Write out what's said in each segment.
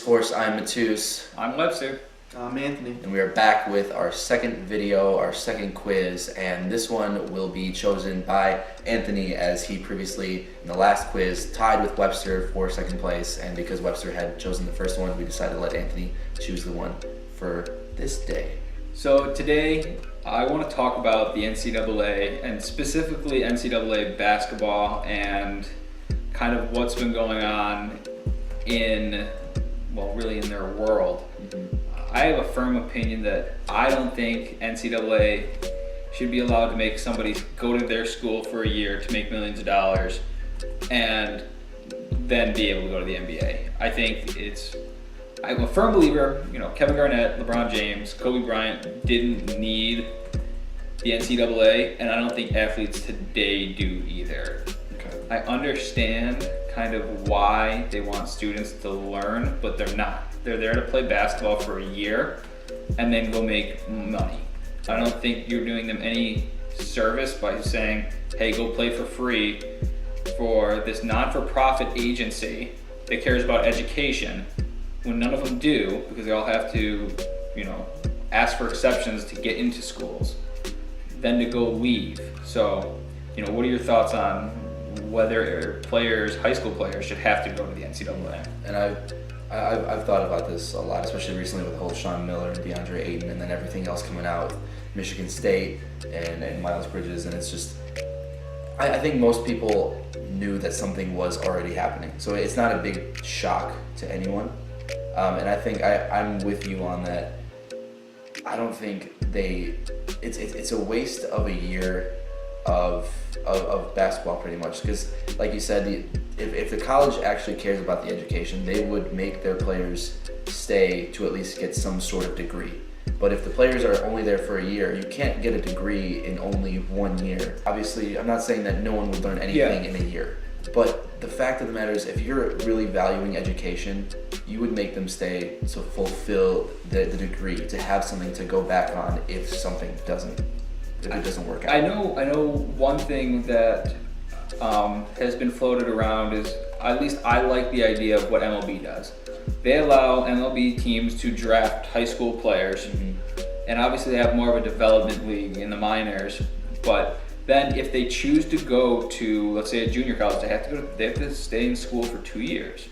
Discourse. I'm Mateusz. I'm Webster. I'm Anthony. And we are back with our second video, our second quiz, and this one will be chosen by Anthony, as he previously, in the last quiz, tied with Webster for second place, and because Webster had chosen the first one, we decided to let Anthony choose the one for this day. So today, I want to talk about the NCAA, and specifically NCAA basketball, and kind of what's been going on in their world. I have a firm opinion that I don't think NCAA should be allowed to make somebody go to their school for a year to make millions of dollars and then be able to go to the NBA. I think I'm a firm believer, Kevin Garnett, LeBron James, Kobe Bryant didn't need the NCAA, and I don't think athletes today do either. Okay. I understand kind of why they want students to learn, but they're not. They're there to play basketball for a year and then go make money. I don't think you're doing them any service by saying, hey, go play for free for this non-for-profit agency that cares about education, when none of them do, because they all have to, ask for exceptions to get into schools, then to go leave. So, what are your thoughts on whether high school players should have to go to the NCAA? And I've thought about this a lot, especially recently with the whole Sean Miller and DeAndre Ayton, and then everything else coming out with Michigan State and Miles Bridges, and it's just, I think most people knew that something was already happening, so it's not a big shock to anyone. And I think I'm with you on that. I don't think it's a waste of a year of basketball, pretty much, because like you said, if the college actually cares about the education, they would make their players stay to at least get some sort of degree. But if the players are only there for a year, you can't get a degree in only 1 year. Obviously, I'm not saying that no one would learn anything in a year, but the fact of the matter is, if you're really valuing education, you would make them stay to fulfill the degree, to have something to go back on if it doesn't work out. I know one thing that has been floated around is, at least I like the idea of what MLB does. They allow MLB teams to draft high school players, and obviously they have more of a development league in the minors, but then if they choose to go to, let's say, a junior college, they have to stay in school for 2 years.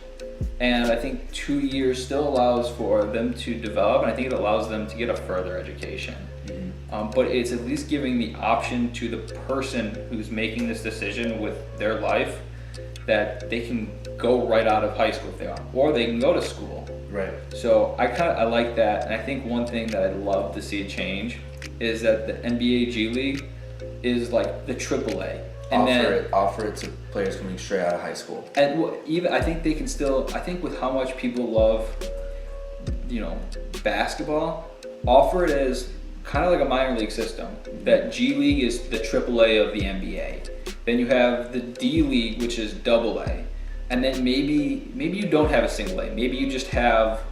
And I think 2 years still allows for them to develop, and I think it allows them to get a further education. But it's at least giving the option to the person who's making this decision with their life that they can go right out of high school if they want, or they can go to school. Right. So I like that, and I think one thing that I'd love to see a change is that the NBA G League is like the AAA. And offer it to players coming straight out of high school. And even I think they can still. I think with how much people love, basketball, offer it as kind of like a minor league system. That G League is the AAA of the NBA. Then you have the D League, which is AA, and then maybe you don't have a single A. Maybe you just have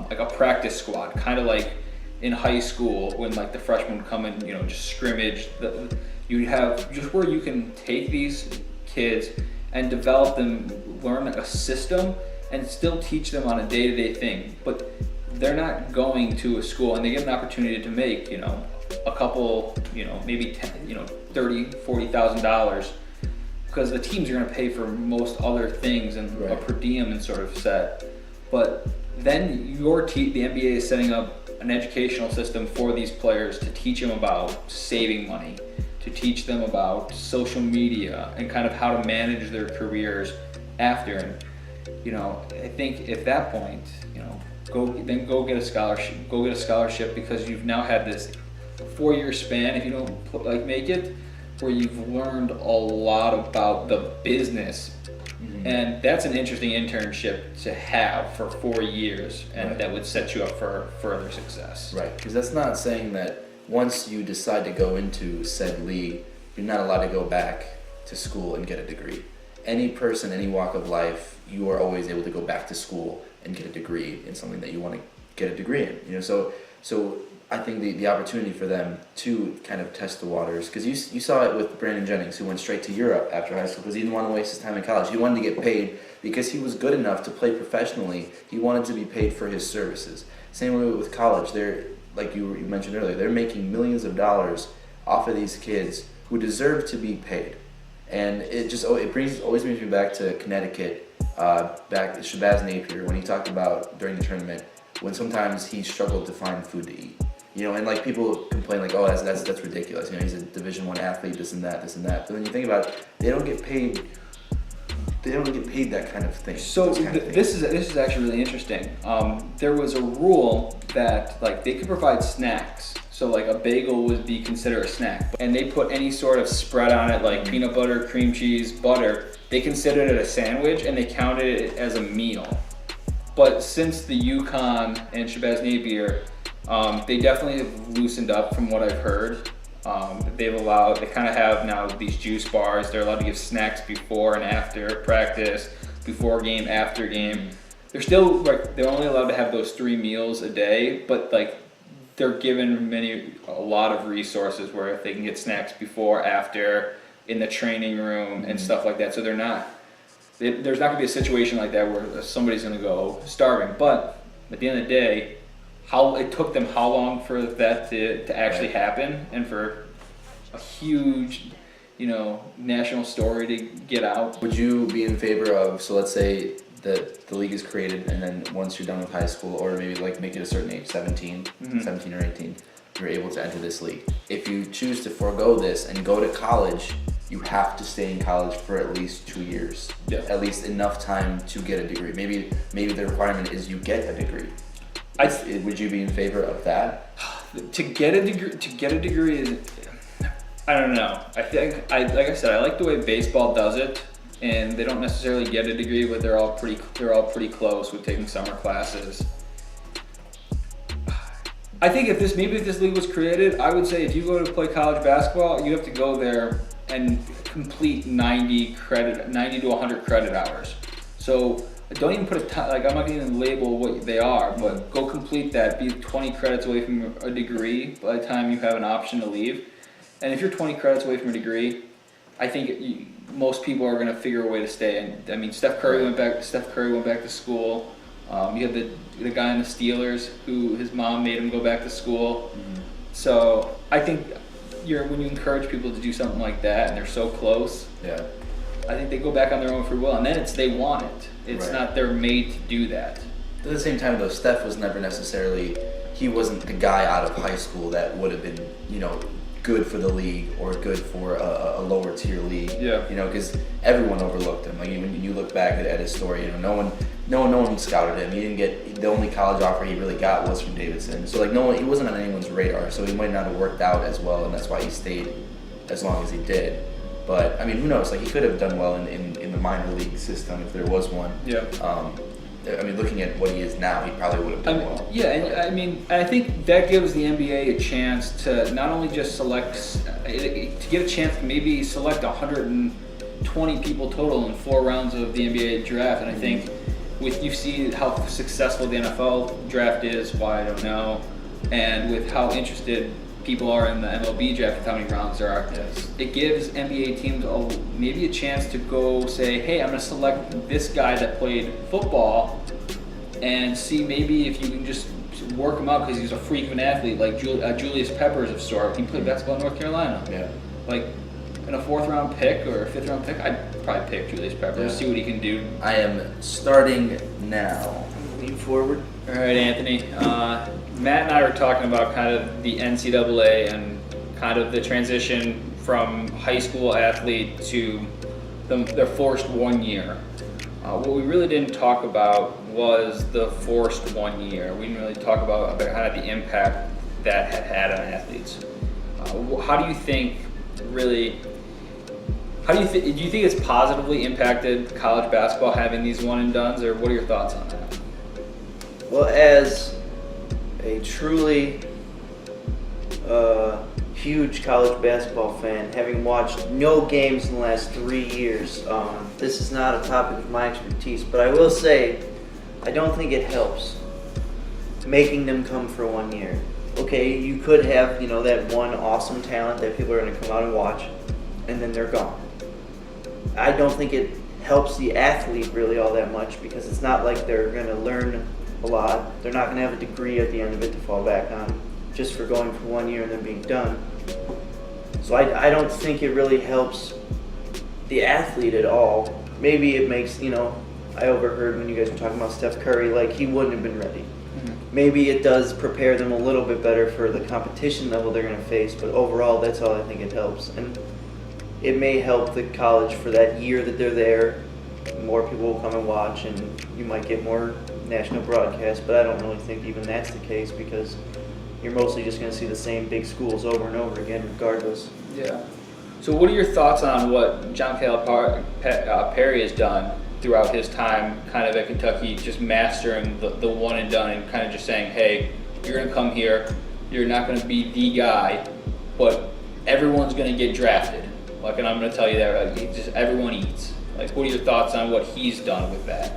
like a practice squad, kind of like in high school when like the freshmen would come in, just scrimmage. You have just where you can take these kids and develop them, learn a system, and still teach them on a day-to-day thing. But they're not going to a school, and they get an opportunity to make, a couple, maybe $30,000, $40,000, because the teams are going to pay for most other things and a per diem and sort of set. But then the NBA is setting up an educational system for these players to teach them about saving money, to teach them about social media and kind of how to manage their careers after. And I think at that point, go get a scholarship, because you've now had this 4-year span, if you don't make it, where you've learned a lot about the business. And that's an interesting internship to have for 4 years, and that would set you up for further success. Right, because that's not saying that once you decide to go into said league, you're not allowed to go back to school and get a degree. Any person, any walk of life, you are always able to go back to school and get a degree in something that you want to get a degree in. So I think the opportunity for them to kind of test the waters, because you saw it with Brandon Jennings, who went straight to Europe after high school because he didn't want to waste his time in college. He wanted to get paid because he was good enough to play professionally. He wanted to be paid for his services. Same way with college. They're, like you mentioned earlier, they're making millions of dollars off of these kids who deserve to be paid. And it always brings me back to Connecticut, back to Shabazz Napier, when he talked about during the tournament when sometimes he struggled to find food to eat. You know, and like people complain like, oh, that's ridiculous. You know, he's a Division I athlete, this and that. But then you think about it, they don't get paid. They don't get paid that kind of thing. So this is actually really interesting. There was a rule that like they could provide snacks. So like a bagel would be considered a snack, and they put any sort of spread on it, like peanut butter, cream cheese, butter. They considered it a sandwich, and they counted it as a meal. But since the UConn and Shabazz Napier, they definitely have loosened up from what I've heard. They kind of have now these juice bars. They're allowed to give snacks before and after practice, before game, after game. They're still like, they're only allowed to have those 3 meals a day, but like they're given a lot of resources where they can get snacks before, after, in the training room and stuff like that. So there's not gonna be a situation like that where somebody's gonna go starving. But at the end of the day, it took them how long for that to actually happen, and for a huge, national story to get out. Would you be in favor of, so let's say the league is created, and then once you're done with high school, or maybe like make it a certain age, 17 or 18, you're able to enter this league. If you choose to forego this and go to college, you have to stay in college for at least 2 years. Yeah. At least enough time to get a degree. Maybe the requirement is you get a degree. Would you be in favor of that? To get a degree is, I don't know. I think like I said, I like the way baseball does it, and they don't necessarily get a degree, but they're all pretty close with taking summer classes. I think if this league was created, I would say if you go to play college basketball, you have to go there and complete 90 to 100 credit hours. So don't even put I'm not going to even label what they are, but go complete that. Be 20 credits away from a degree by the time you have an option to leave. And if you're 20 credits away from a degree, I think most people are going to figure a way to stay. And I mean, Steph Curry went back to school. You have the guy in the Steelers who his mom made him go back to school. Mm-hmm. So I think when you encourage people to do something like that and they're so close, yeah, I think they go back on their own free will, and then they want it. It's not they're made to do that. At the same time, though, Steph was never he wasn't the guy out of high school that would have been, good for the league or good for a lower tier league. Yeah. Because everyone overlooked him. Like when you look back at his story, no one scouted him. He didn't get, the only college offer he really got was from Davidson. So like he wasn't on anyone's radar. So he might not have worked out as well, and that's why he stayed as long as he did. But I mean, who knows? Like he could have done well in the minor league system if there was one. Yeah. I mean, looking at what he is now, he probably would have done well. Yeah, and I think that gives the NBA a chance to not only just to get a chance to maybe select 120 people total in 4 rounds of the NBA draft. And I think you see how successful the NFL draft is, why I don't know, and with how interested people are in the MLB draft with how many rounds there are. Yes. It gives NBA teams maybe a chance to go say, hey, I'm going to select this guy that played football and see maybe if you can just work him out because he's a freak of an athlete, like Julius Peppers of sort. He played basketball in North Carolina. Yeah. Like in a 4th round pick or a 5th round pick, I'd probably pick Julius Peppers, see what he can do. I am starting now. Lean forward. All right, Anthony. Matt and I were talking about kind of the NCAA and kind of the transition from high school athlete to their forced 1 year. What we really didn't talk about was the forced 1 year. We didn't really talk about kind of the impact that had on athletes. How do you think do you think it's positively impacted college basketball having these one and dones, or what are your thoughts on that? Well, as a truly huge college basketball fan, having watched no games in the last 3 years, this is not a topic of my expertise, but I will say I don't think it helps making them come for 1 year. okay, you could have, that one awesome talent that people are going to come out and watch, and then they're gone. I don't think it helps the athlete really all that much because it's not like they're going to learn a lot. They're not going to have a degree at the end of it to fall back on just for going for 1 year and then being done. So I don't think it really helps the athlete at all. Maybe it makes, I overheard when you guys were talking about Steph Curry, like he wouldn't have been ready. Maybe it does prepare them a little bit better for the competition level they're going to face, but overall that's all I think it helps. And it may help the college for that year that they're there. More people will come and watch, and you might get more national broadcasts, but I don't really think even that's the case because you're mostly just going to see the same big schools over and over again regardless. Yeah. So what are your thoughts on what John Calipari has done throughout his time kind of at Kentucky, just mastering the one and done and kind of just saying, hey, you're going to come here, you're not going to be the guy, but everyone's going to get drafted. Like, and I'm going to tell you that, like, just everyone eats. Like, what are your thoughts on what he's done with that?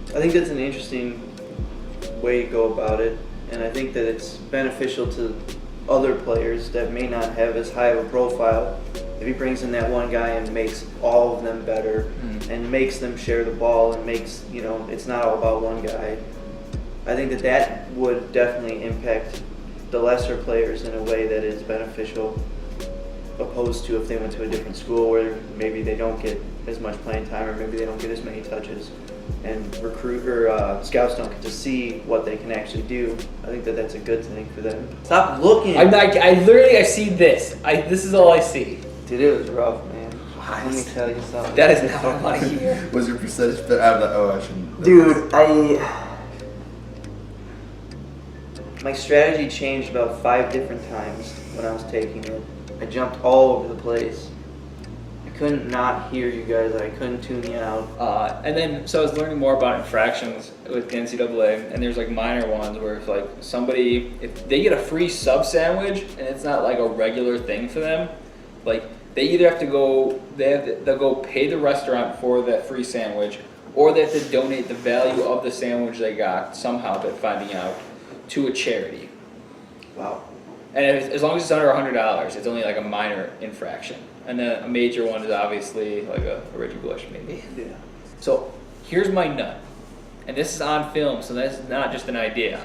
I think that's an interesting way to go about it, and I think that it's beneficial to other players that may not have as high of a profile. If he brings in that one guy and makes all of them better and makes them share the ball and makes, it's not all about one guy, I think that would definitely impact the lesser players in a way that is beneficial, opposed to if they went to a different school where maybe they don't get as much playing time or maybe they don't get as many touches and scouts don't get to see what they can actually do. I think that's a good thing for them. Stop looking. I see this. This is all I see. Dude, it was rough, man. Let me tell you something. That is not what I want to hear. What's your percentage bet? I shouldn't. Dude, my strategy changed about 5 different times when I was taking it. I jumped all over the place. I couldn't not hear you guys. I couldn't tune you out. And then, so I was learning more about infractions with the NCAA, and there's like minor ones where if like somebody, if they get a free sub sandwich and it's not like a regular thing for them, like they either have to go, they'll go pay the restaurant for that free sandwich, or they have to donate the value of the sandwich they got somehow, but finding out, to a charity. Wow. And as long as it's under $100, it's only like a minor infraction. And then a major one is obviously like a Reggie Bush, maybe. Yeah. So here's my nut. And this is on film, so that's not just an idea.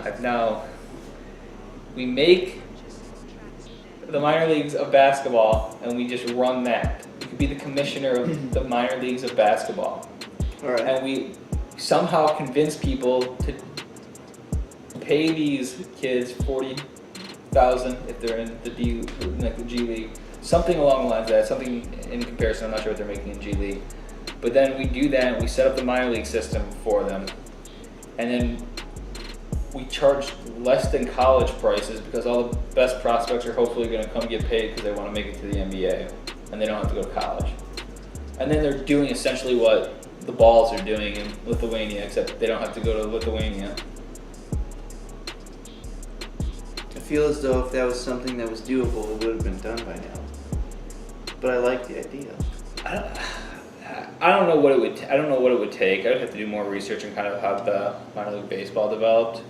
We make the minor leagues of basketball and we just run that. You could be the commissioner of the minor leagues of basketball. All right. And we somehow convince people to pay these kids $40,000 if they're in the G League, something along the lines of that, something in comparison. I'm not sure what they're making in G League, but then we do that and we set up the minor league system for them, and then we charge less than college prices because all the best prospects are hopefully going to come get paid because they want to make it to the NBA and they don't have to go to college. And then they're doing essentially what the Balls are doing in Lithuania, except they don't have to go to Lithuania. I feel as though if that was something that was doable, it would have been done by now. But I like the idea. I don't know what it would. I don't know what it would take. I would have to do more research on kind of how the minor league baseball developed.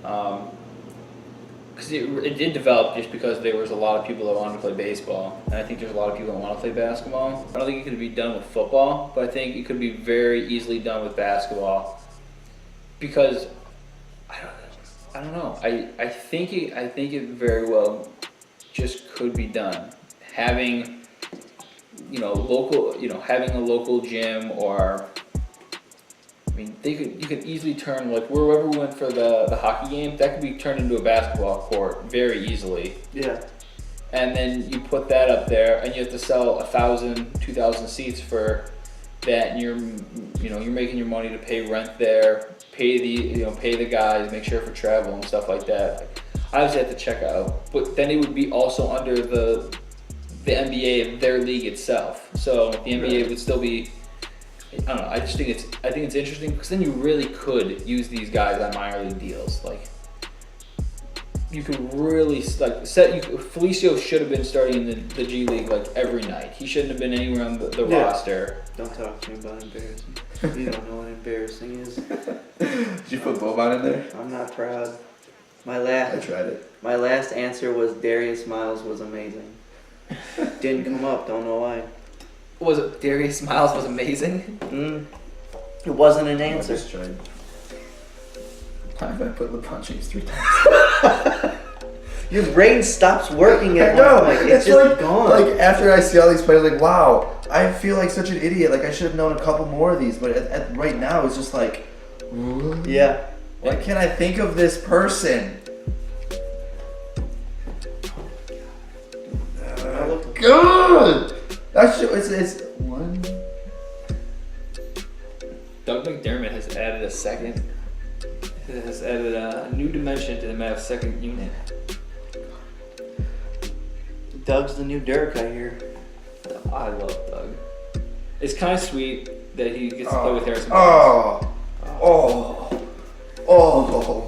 Because it did develop just because there was a lot of people that wanted to play baseball, and I think there's a lot of people that want to play basketball. I don't think it could be done with football, but I think it could be very easily done with basketball. Because I don't know. I think it very well just could be done. Having having a local gym, or I mean, you could easily turn, like wherever we went for the hockey game, that could be turned into a basketball court very easily. Yeah. And then you put that up there, and you have to sell 1,000, 2,000 seats for that, and you're making your money to pay rent there, pay the guys, make sure for travel and stuff like that. I obviously have to check out, but then it would be also under the NBA, their league itself. So the NBA would still be. I don't know. I think it's interesting because then you really could use these guys on minor league deals. Like you could really Felicio should have been starting in the G League like every night. He shouldn't have been anywhere on the roster. Don't talk to me about embarrassing. You don't know what embarrassing is. Did you put Boban in there? I'm not proud. My I tried it. last answer was Darius Miles was amazing. Didn't come up. Don't know why. Was it Darius Miles was amazing? It wasn't an I answer. just tried. Why have I put LeBron James 3 times? Your brain stops working I at know. one point. It's just gone. Like after I see all these players, like wow, I feel like such an idiot. Like I should have known a couple more of these, but right now it's just like, yeah. why can't I think of this person? God, that's it's one. Doug McDermott has added a new dimension to the Mavs second unit. Doug's the new Dirk, I hear. I love Doug. It's kind of sweet that he gets to play with Harrison. Oh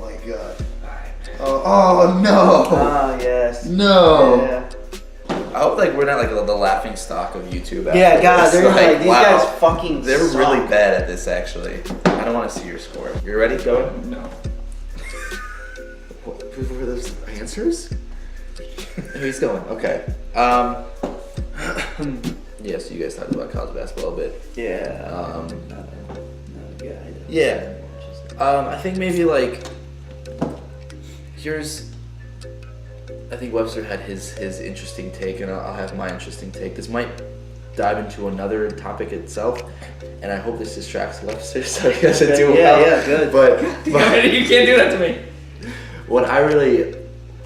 my God. Oh no. Oh yes. No. Yeah. I hope like we're not like the laughing stock of YouTube. Yeah, God, they're like these wow, guys fucking. They're suck. really bad at this actually. I don't want to see your score. You ready? Go. No. What were those answers? He's going. Okay. Yeah, so you guys talked about college basketball a bit. Yeah. Um, Not a guy. Yeah. I think maybe like here's. I think Webster had his interesting take, and I'll have my interesting take. This might dive into another topic itself, and I hope this distracts Webster so he doesn't do well. Yeah, good. But You can't do that to me. what I really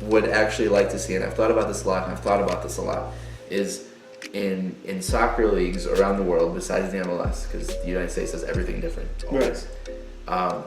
would actually like to see, and I've thought about this a lot, and I've thought about this a lot, is in soccer leagues around the world, besides the MLS, because the United States does everything different always.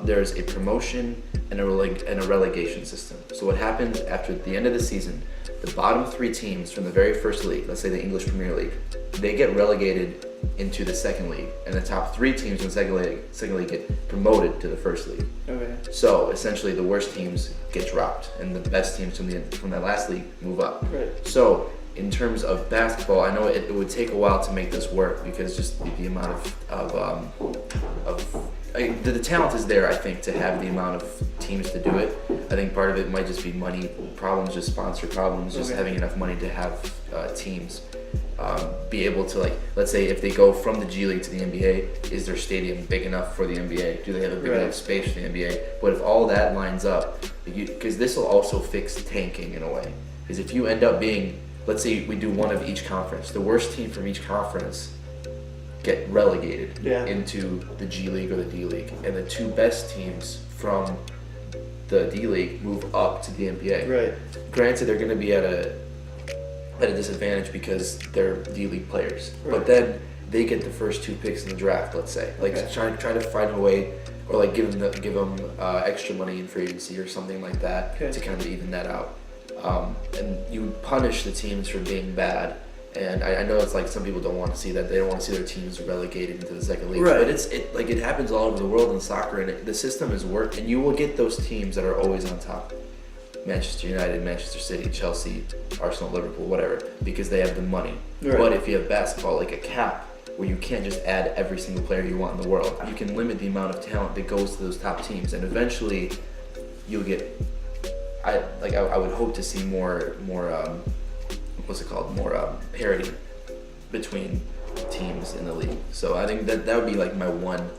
There's a promotion and a relegation system. So what happens after the end of the season, the bottom 3 teams from the very first league, let's say the English Premier League, they get relegated into the second league, and the top 3 teams in the second league get promoted to the first league. Okay. So essentially, the worst teams get dropped, and the best teams from that last league move up. Right. So in terms of basketball, I know it would take a while to make this work because just the amount the talent is there, I think, to have the amount of teams to do it. I think part of it might just be money problems, just sponsor problems, just having enough money to have teams be able to, like, let's say if they go from the G League to the NBA, is their stadium big enough for the NBA? Do they have a big enough space for the NBA? But if all that lines up, because this will also fix tanking in a way, is if you end up being, let's say we do one of each conference, the worst team from each conference get relegated into the G League or the D League, and the 2 best teams from the D League move up to the NBA. Right. Granted, they're going to be at a disadvantage because they're D League players, Right. but then they get the first 2 picks in the draft. Let's say, like try to find a way, or like give them extra money in free agency or something like that to kind of even that out. And you punish the teams for being bad. And I know it's like some people don't want to see that. They don't want to see their teams relegated into the second league. Right. But it happens all over the world in soccer, and the system has worked. And you will get those teams that are always on top. Manchester United, Manchester City, Chelsea, Arsenal, Liverpool, whatever, because they have the money. Right. But if you have basketball, like a cap, where you can't just add every single player you want in the world, you can limit the amount of talent that goes to those top teams, and eventually you'll get. I would hope to see more parity between teams in the league. So I think that would be like my one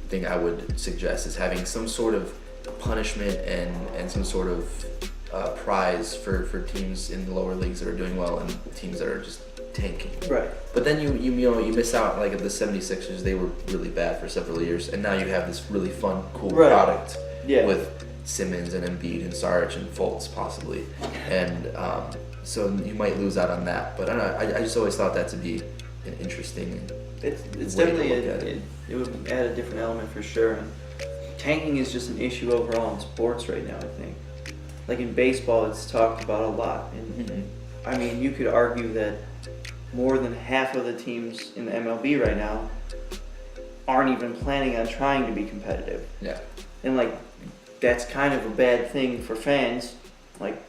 thing I would suggest, is having some sort of punishment and some sort of prize for teams in the lower leagues that are doing well and teams that are just tanking. Right. But then you miss out, like the 76ers, they were really bad for several years, and now you have this really fun, cool product with Simmons and Embiid and Sarge and Fultz possibly, and so you might lose out on that. But I don't know, I just always thought that to be an interesting. It's way to definitely look at it. it would add a different element for sure. And tanking is just an issue overall in sports right now, I think. Like in baseball, it's talked about a lot, and I mean, you could argue that more than half of the teams in the MLB right now aren't even planning on trying to be competitive. Yeah. And like, that's kind of a bad thing for fans. Like,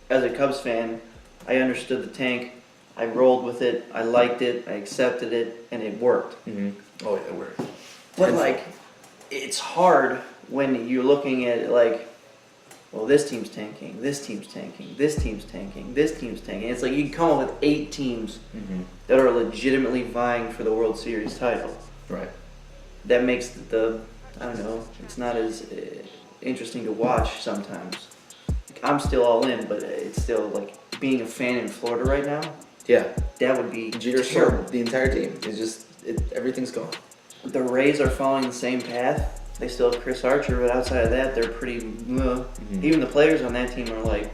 as a Cubs fan, I understood the tank, I rolled with it, I liked it, I accepted it, and it worked. Oh, it worked. But like, it's hard when you're looking at it like, well, this team's tanking, this team's tanking, this team's tanking, this team's tanking. It's like you can come up with 8 teams that are legitimately vying for the World Series title. Right. That makes I don't know, it's not as interesting to watch sometimes. I'm still all in, but it's still like being a fan in Florida right now. Yeah. That would be Jeter's terrible. the entire team. It's just everything's gone. The Rays are following the same path. They still have Chris Archer, but outside of that, they're pretty. Even the players on that team are like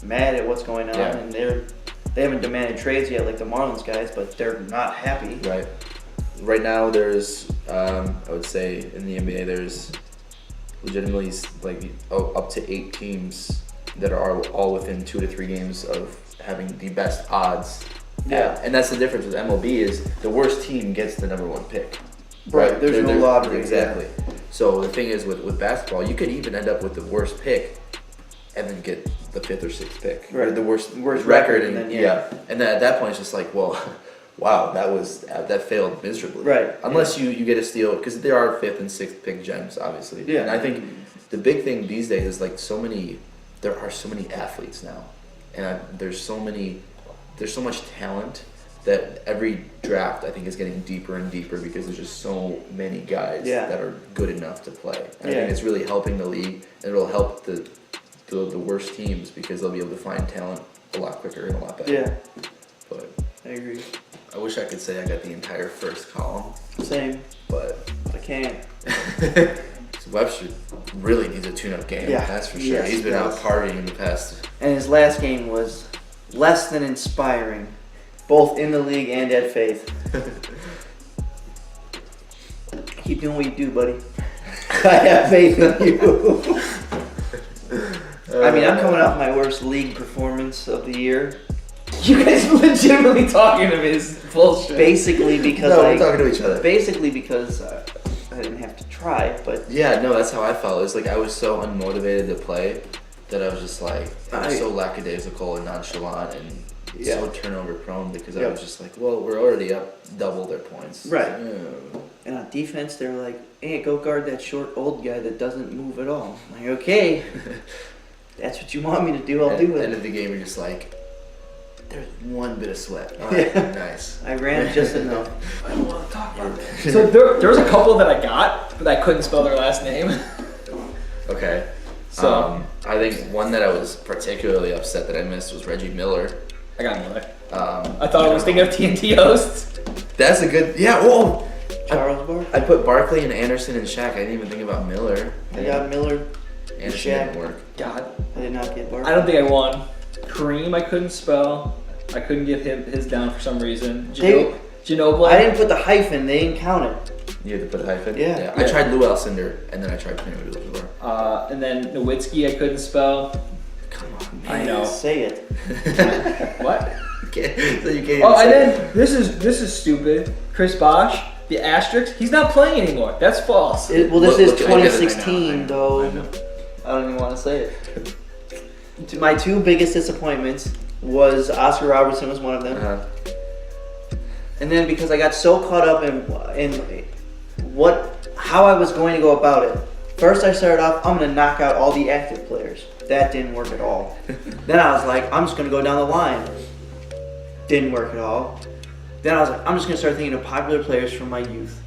mad at what's going on, and they haven't demanded trades yet, like the Marlins guys, but they're not happy. Right. Right now, there's I would say in the NBA, there's legitimately like up to 8 teams that are all within 2 to 3 games of having the best odds. Yeah. And that's the difference with MLB is the worst team gets the number 1 pick. Right. There's no lottery. Exactly. So the thing is with basketball, you could even end up with the worst pick and then get the 5th or 6th pick. Right. Or the worst record. And then, And then at that point, it's just like, well, wow, that failed miserably. Right. Unless you get a steal, because there are 5th and 6th pick gems, obviously. Yeah. And I think the big thing these days is like there are so many athletes now, and there's so much talent that every draft I think is getting deeper and deeper because there's just so many guys that are good enough to play. And I think it's really helping the league, and it'll help the worst teams because they'll be able to find talent a lot quicker and a lot better. Yeah. But I agree. I wish I could say I got the entire first column, Same. but I can't. Webster really needs a tune-up game. Yeah. That's for sure. Yes, He's been out partying in the past. And his last game was less than inspiring, both in the league and at Faith. Keep doing what you do, buddy. I have faith in you. I mean, I'm coming off my worst league performance of the year. You guys are legitimately talking to me. This is bullshit. Basically because we're talking to each other. Basically because I didn't have to try, but Yeah, no, that's how I felt. It's like I was so unmotivated to play that I was just like, I was so lackadaisical and nonchalant and so turnover prone because I was just like, well, we're already up double their points. Right. And on defense, they're like, hey, go guard that short old guy that doesn't move at all. I'm like, okay, that's what you want me to do, I'll do At the it. end of the game, you're just like, there's one bit of sweat. All Yeah. right, nice. I ran just enough. I don't want to talk about it. So there was a couple that I got, but I couldn't spell their last name. Okay. So I think one that I was particularly upset that I missed was Reggie Miller. I got Miller. I I was thinking of TNT hosts. That's a good. Yeah. Whoa. Charles Barkley. I put Barkley and Anderson and Shaq. I didn't even think about Miller. I got Miller. Anderson Shaq. didn't work. God, I did not get Barkley. I don't think I won. Kareem, I couldn't spell. I couldn't get his down for some reason. Ginobili. I didn't put the hyphen. They didn't count it. You had to put a hyphen. Yeah. I tried Lou Alcindor and then I tried Kareem Abdul-Jabbar. And then Nowitzki, I couldn't spell. Come on, I man. know. Say it. What? So you can't even Oh, and say then this is stupid. Chris Bosh, the asterisk, he's not playing anymore. That's false. This Look, is look, I get it. 2016, I know. though. I know. I don't even want to say it. My 2 biggest disappointments was Oscar Robertson was one of them. Uh-huh. And then because I got so caught up in how I was going to go about it. First I started off, I'm going to knock out all the active players. That didn't work at all. Then I was like, I'm just going to go down the line. Didn't work at all. Then I was like, I'm just going to start thinking of popular players from my youth.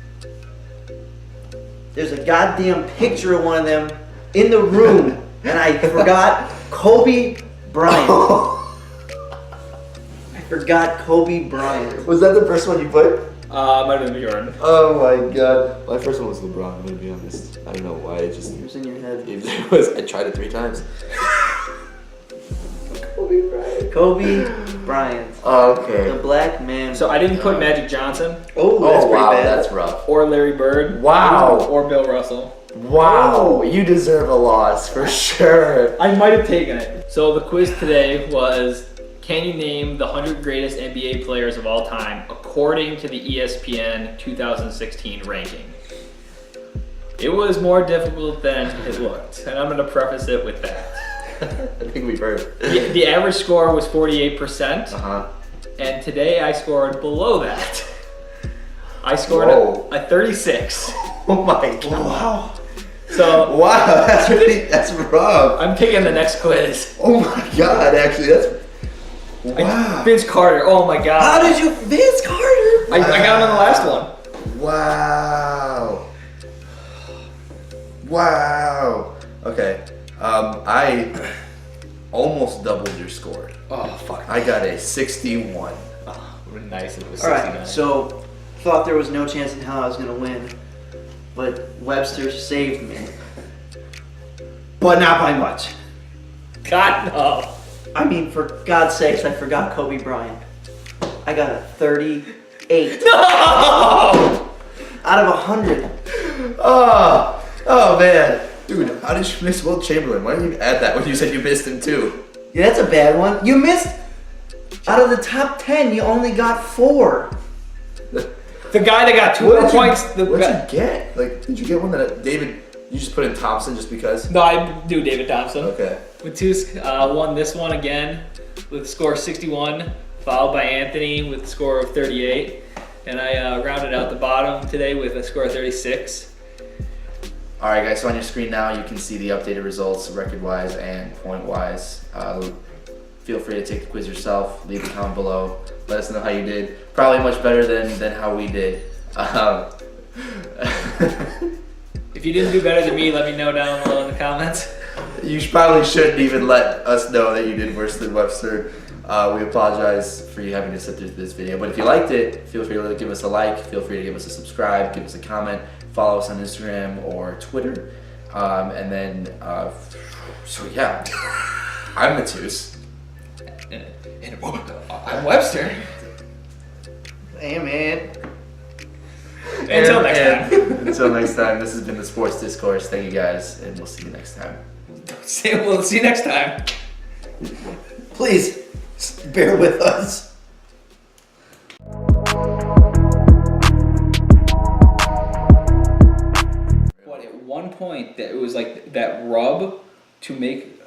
There's a goddamn picture of one of them in the room, and I forgot Kobe Bryant. I forgot Kobe Bryant. Was that the first one you put? Might have been Jordan. Oh my god. My first one was LeBron, I'm gonna be honest. I don't know why, it just It was in your head. I tried it 3 times. Kobe Bryant. Kobe Bryant. Okay. The black man. So I didn't put Magic Johnson Oh, that's Oh pretty wow, bad. that's rough. or Larry Bird. Wow. Or Bill Russell. Wow, you deserve a loss for sure. I might have taken it. So the quiz today was, can you name the 100 greatest NBA players of all time according to the ESPN 2016 ranking? It was more difficult than it looked, and I'm going to preface it with that. I think we've heard. The average score was 48%, Uh-huh. and today I scored below that. I scored Whoa. a 36. Oh my god. Wow. So Wow, that's rough. I'm picking the next quiz. Oh my God, actually, that's wow. Vince Carter. Oh my God. How did you, Vince Carter? I got him on the last one. Wow. Wow. Okay. I almost doubled your score. Oh fuck. I got a 61. Oh, nice. It was All 69. right, so thought there was no chance in hell I was going to win, but Webster saved me. But not by much. God no. I mean, for God's sakes, I forgot Kobe Bryant. I got a 38 No. out of 100. Oh man. Dude, how did you miss Will Chamberlain? Why didn't you add that when you said you missed him too? Yeah, that's a bad one. You missed, out of the top 10, you only got 4. The guy that got 2 more points. What did you get? Like, did you get one that David? You just put in Thompson just because? No, I do David Thompson. Okay. Mateusz won this one again with a score of 61, followed by Anthony with a score of 38. And I rounded out the bottom today with a score of 36. All right, guys. So on your screen now, you can see the updated results, record-wise and point-wise. Feel free to take the quiz yourself. Leave a comment below. Let us know how you did. Probably much better than how we did. If you didn't do better than me, let me know down below in the comments. You probably shouldn't even let us know that you did worse than Webster. We apologize for you having to sit through this video. But if you liked it, feel free to give us a like. Feel free to give us a subscribe. Give us a comment. Follow us on Instagram or Twitter. And then, so yeah, I'm Mateusz. I'm Webster. Hey, man. Until next time. Until next time, this has been the Sports Discourse. Thank you guys, and we'll see you next time. We'll see you next time. Please, bear with us. What, at one point, that it was like that rub to make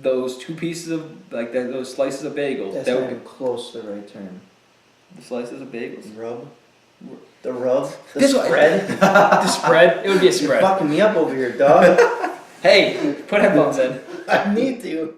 those 2 pieces of, like that, those slices of bagels. That's that not would, even close to the right term. the slices of bagels. Rub? The rub? The This one- spread? The spread? It would be a You're spread. fucking me up over here, dog. Hey, put headphones in. I need to.